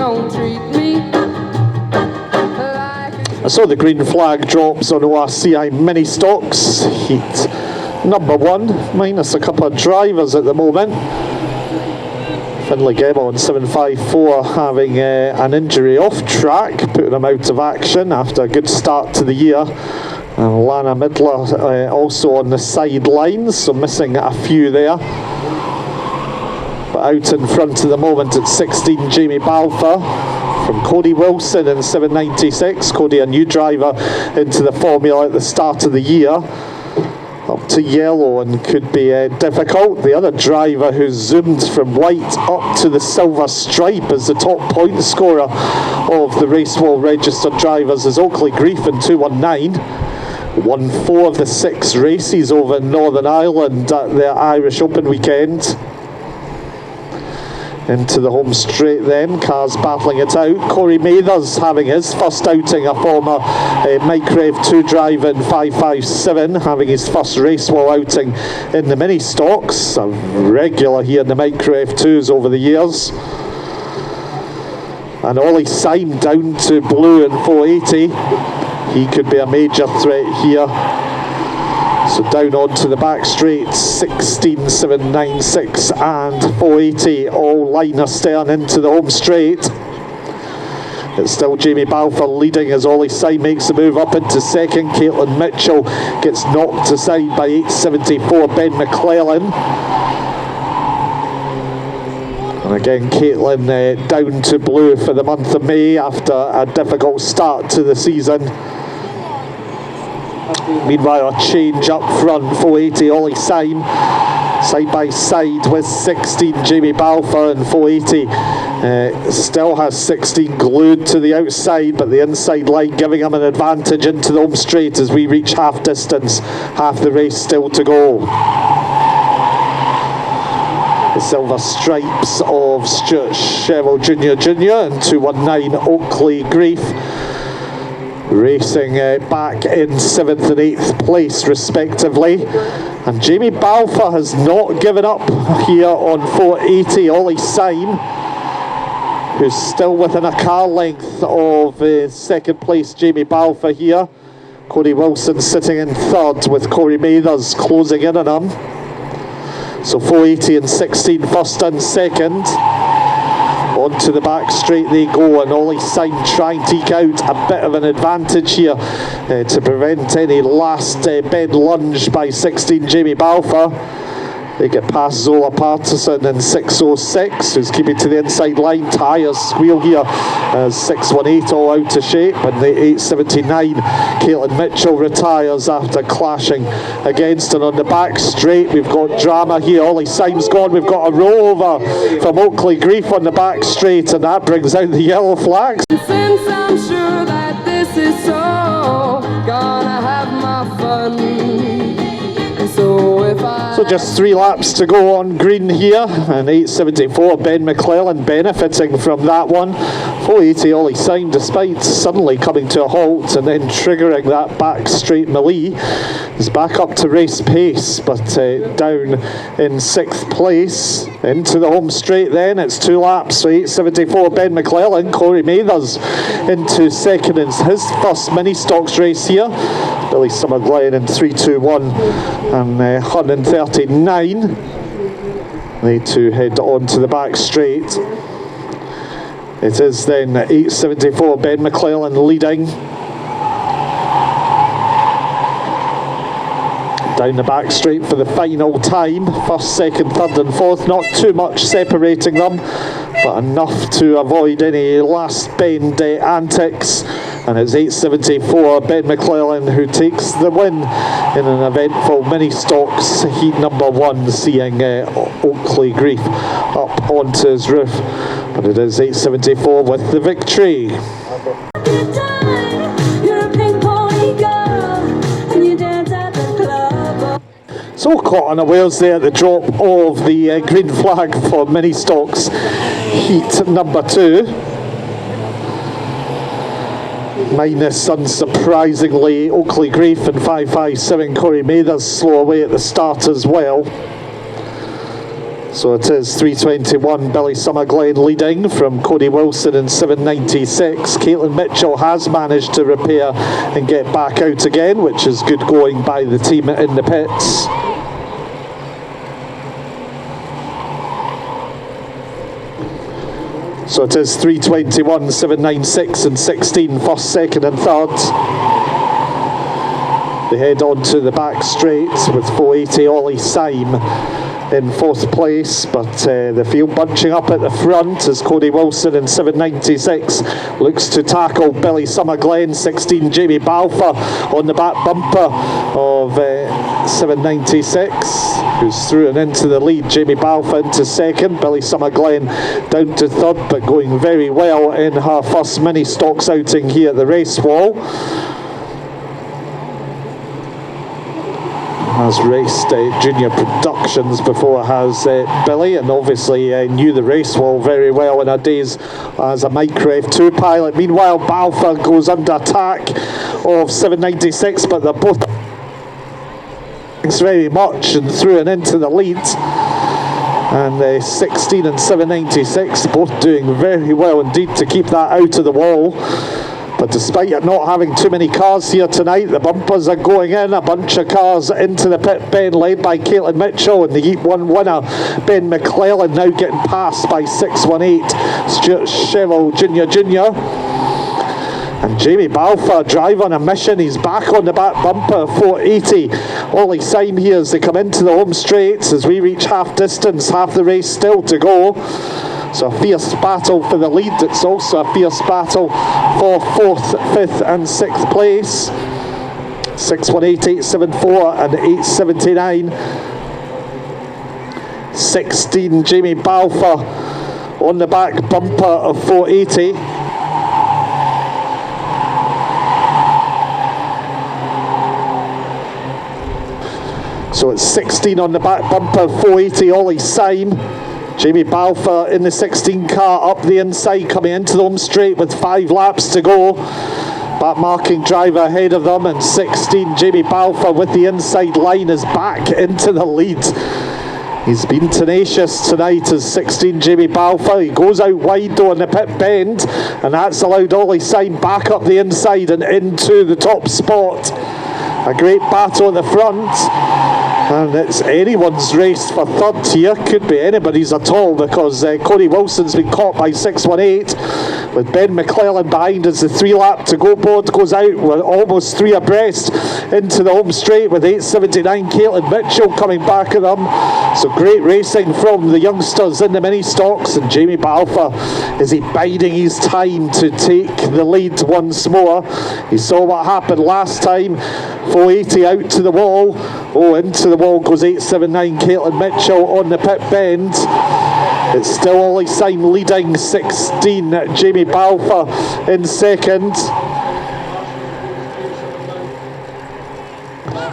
don't treat me like So the green flag drops on Orci Ministox, heat number 1, minus a couple of drivers at the moment. Finlay Gable in 754 having an injury off track, putting him out of action after a good start to the year. And Lana Midler also on the sidelines, so missing a few there. But out in front at the moment at 16, Jamie Balfour from Cody Wilson in 796. Cody, a new driver into the formula at the start of the year. Up to yellow and could be difficult. The other driver who zoomed from white up to the silver stripe as the top point scorer of the Racewall registered drivers is Oakley Grief in 219. Won 4 of the 6 races over in Northern Ireland at the Irish Open weekend. Into the home straight then, cars battling it out. Corey Mathers having his first outing, a former Mike Crave 2 driver in 557, having his first Racewall outing in the Ministox. A regular here in the Mike Crave 2s over the years. And Ollie Syme down to blue in 480. He could be a major threat here. So down onto the back straight, 16, 796 and 480, all line astern into the home straight. It's still Jamie Balfour leading as Ollie Syme makes the move up into second. Caitlin Mitchell gets knocked aside by 874 Ben McClellan. And again, Caitlin down to blue for the month of May after a difficult start to the season. Meanwhile, a change up front, 480 Ollie Syme, side by side with 16 Jamie Balfour, and 480 still has 16 glued to the outside, but the inside line giving him an advantage into the home straight as we reach half distance, half the race still to go. The silver stripes of Stuart Cheryl Jr. and 219 Oakley Grief racing back in 7th and 8th place respectively. And Jamie Balfour has not given up here on 480 Ollie Syme, who's still within a car length of second place Jamie Balfour here. Cody Wilson sitting in third with Corey Mathers closing in on him. So 480 and 16 first and second. Onto the back straight they go, and Ollie Syme trying to eke out a bit of an advantage here to prevent any last bend lunge by 16 Jamie Balfour. They get past Zola Partison in 606, who's keeping to the inside line. Tyres squeal here as 618 all out of shape, and the 879 Caitlin Mitchell retires after clashing against her on the back straight. We've got drama here. Ollie Syme's gone. We've got a rollover from Oakley Grief on the back straight, and that brings out the yellow flags. since I'm sure that this is so, gonna have my fun. So just 3 laps to go on green here, and 874 Ben McClellan benefiting from that one. 480 Ollie Syme, despite suddenly coming to a halt and then triggering that back straight melee, is back up to race pace, but down in 6th place. Into the home straight then, it's 2 laps, so 874 Ben McClellan. Corey Mathers into second in his first Ministox race here. Billy Summerglen in 321 and 139. They two head on to the back straight. It is then 874 Ben McClellan leading. Down the back straight for the final time. First, second, third and fourth. Not too much separating them, but enough to avoid any last bend antics. And it's 874 Ben McClellan who takes the win in an eventful Ministox heat number 1, seeing Oakley Grief up onto his roof. But it is 874 with the victory. So caught unawares there at the drop of the green flag for Ministox heat number 2. Minus, unsurprisingly, Oakley Grief and 557 Corey Mathers slow away at the start as well. So it is 3:21, Billy Summerglen leading from Cody Wilson in 7:96. Caitlin Mitchell has managed to repair and get back out again, which is good going by the team in the pits. So it is 3:21, 7:96 and 16, first, second and third. They head on to the back straight with 480 Ollie Syme in fourth place, but the field bunching up at the front as Cody Wilson in 7:96 looks to tackle Billy Summerglen. 16 Jamie Balfour on the back bumper of 7:96, who's through and into the lead. Jamie Balfour into second, Billy Summerglen down to third, but going very well in her first Ministox outing here at the Racewall. Has raced junior productions before, has Billy, and obviously knew the Racewall very well in her days as a Micro F2 pilot. Meanwhile, Balfour goes under attack of 7:96, but they're both thanks very much and through and into the lead. And 16 and 7:96 both doing very well indeed to keep that out of the wall. But despite it not having too many cars here tonight, the bumpers are going in. A bunch of cars into the pit bend led by Caitlin Mitchell, and the Heat 1 winner, Ben McClellan, now getting passed by 618 Stuart Cheval Junior. And Jamie Balfour drive on a mission. He's back on the back bumper, 480. Ollie Syme here as they come into the home straights as we reach half distance, half the race still to go. So a fierce battle for the lead. It's also a fierce battle for 4th, 5th and 6th place. 618, 874 and 879. 16 Jamie Balfour on the back bumper of 480. So it's 16 on the back bumper, 480 Ollie Syme. Jamie Balfour in the 16 car up the inside, coming into the home straight with 5 laps to go. Back marking driver ahead of them, and 16 Jamie Balfour with the inside line is back into the lead. He's been tenacious tonight as 16 Jamie Balfour. He goes out wide though on the pit bend, and that's allowed Ollie Syme back up the inside and into the top spot. A great battle at the front. And it's anyone's race for third here. Could be anybody's at all, because Cody Wilson's been caught by 618 with Ben McClellan behind as the 3 lap to go board goes out. We're almost 3 abreast into the home straight with 879 Caitlin Mitchell coming back at them. So great racing from the youngsters in the Ministox, and Jamie Balfour, is he biding his time to take the lead once more? He saw what happened last time. 480 out to the wall. Oh, into the wall goes 879 Caitlin Mitchell on the pit bend. It's still Ollie Syme leading, 16 Jamie Balfour in second.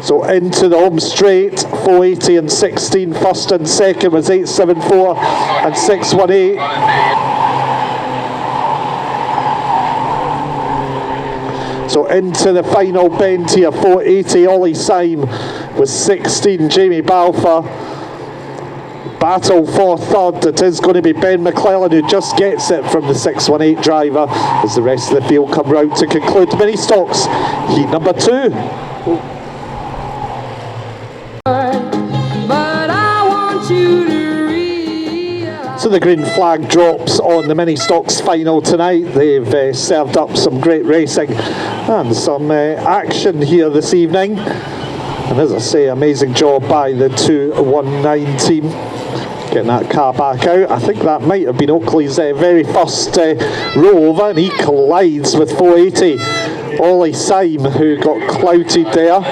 So into the home straight, 480 and 16 first and second was 874 and 618. So into the final bend here, 480 Ollie Syme with 16 Jamie Balfour. Battle for third, it is going to be Ben McClellan who just gets it from the 618 driver as the rest of the field come round to conclude Ministox heat number 2. So the green flag drops on the Ministox final tonight. They've served up some great racing and some action here this evening. And as I say, amazing job by the 219 team getting that car back out. I think that might have been Oakley's very first roll over, and he collides with 480 Ollie Syme, who got clouted there.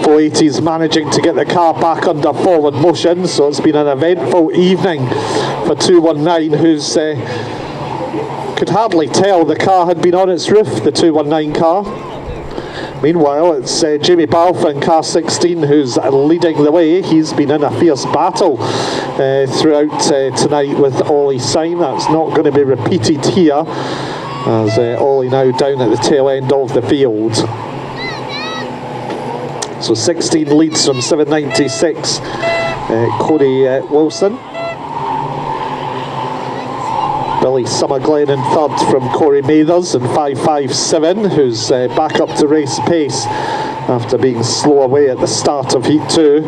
480's managing to get the car back under forward motion, so it's been an eventful evening for 219, who's could hardly tell the car had been on its roof, the 219 car. Meanwhile, it's Jamie Balfour in car 16 who's leading the way. He's been in a fierce battle throughout tonight with Ollie Syme. That's not going to be repeated here, as Ollie now down at the tail end of the field. So 16 leads from 796 Cody Wilson. Billy Summerglen in third from Corey Mathers in 5.57, who's back up to race pace after being slow away at the start of Heat 2.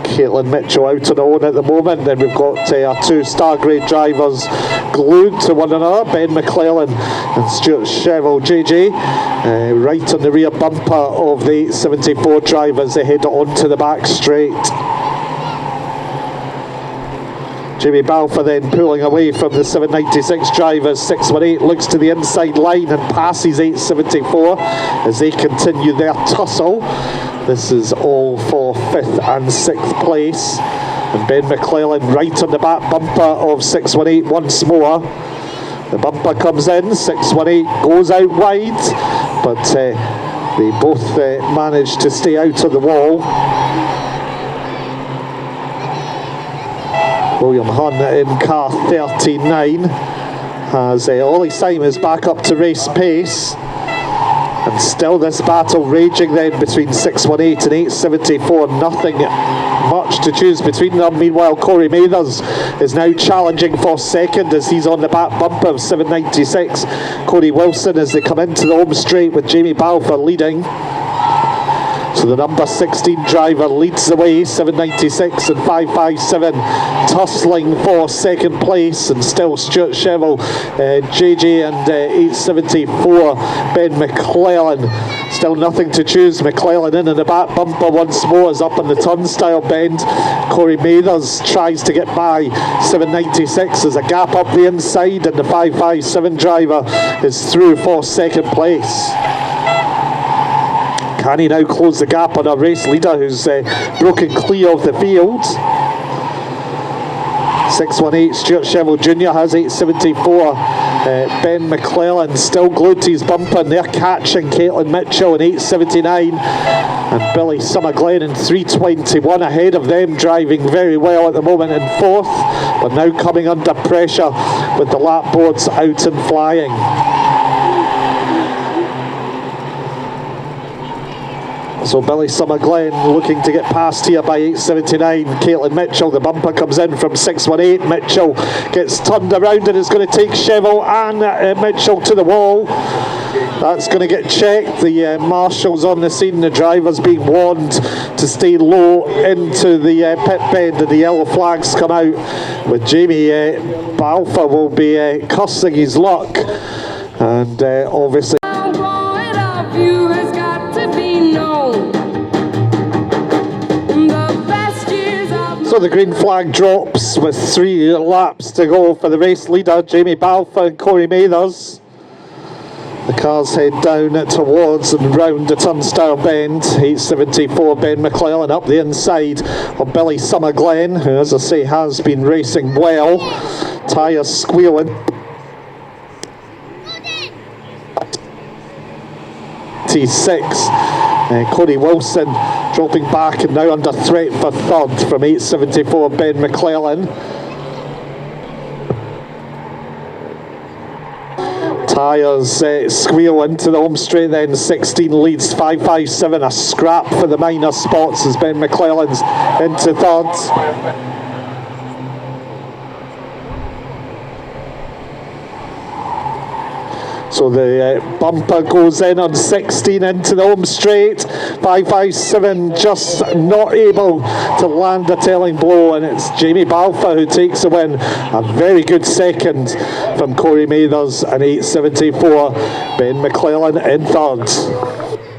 Caitlin Mitchell out on her own at the moment. Then we've got our two Star Grade drivers glued to one another, Ben McClellan and Stuart Cheval JJ, right on the rear bumper of the 874 drivers. They head onto the back straight. Jamie Balfour then pulling away from the 796 drivers. 618 looks to the inside line and passes 874 as they continue their tussle. This is all for 5th and 6th place. And Ben McClellan right on the back bumper of 618 once more. The bumper comes in, 618 goes out wide, but they both manage to stay out of the wall. William Hunn in car 39 as Ollie Simons back up to race pace. And still this battle raging then between 618 and 874. Nothing much to choose between them. Meanwhile, Corey Mathers is now challenging for second as he's on the back bumper of 796. Cody Wilson as they come into the home straight with Jamie Balfour leading. So the number 16 driver leads the way, 796 and 557, tussling for second place, and still Stuart Cheval, JJ and 874, Ben McClellan. Still nothing to choose. McClellan in the back bumper once more is up on the turnstile bend. Corey Mathers tries to get by 796. There's a gap up the inside and the 557 driver is through for second place. Can he now close the gap on a race leader who's broken clear of the field? 618 Stuart Cheval Jr. has 874. Ben McClellan still glued to his bumper and they're catching Caitlin Mitchell in 879 and Billy Summerglen in 321 ahead of them, driving very well at the moment in 4th, but now coming under pressure with the lap boards out and flying. So Billy Summerglen looking to get past here by 879. Caitlin Mitchell, the bumper comes in from 618. Mitchell gets turned around and it's going to take Cheval and Mitchell to the wall. That's going to get checked. The marshals on the scene, the drivers being warned to stay low into the pit bend, and the yellow flags come out with Jamie Balfour will be cursing his luck, and obviously so the green flag drops with 3 laps to go for the race leader, Jamie Balfour and Corey Mathers. The cars head down towards and round the turnstile bend. 874 Ben McClellan up the inside of Billy Summerglen, who, as I say, has been racing well. Tyres squealing. 6. Cody Wilson dropping back and now under threat for 3rd from 874 Ben McClellan. Tyres squeal into the home straight then. 16 leads, 557, a scrap for the minor spots as Ben McClellan's into 3rd. So the bumper goes in on 16 into the home straight. 557 just not able to land a telling blow, and it's Jamie Balfour who takes the win. A very good second from Corey Mathers and 874 Ben McClellan in 3rd.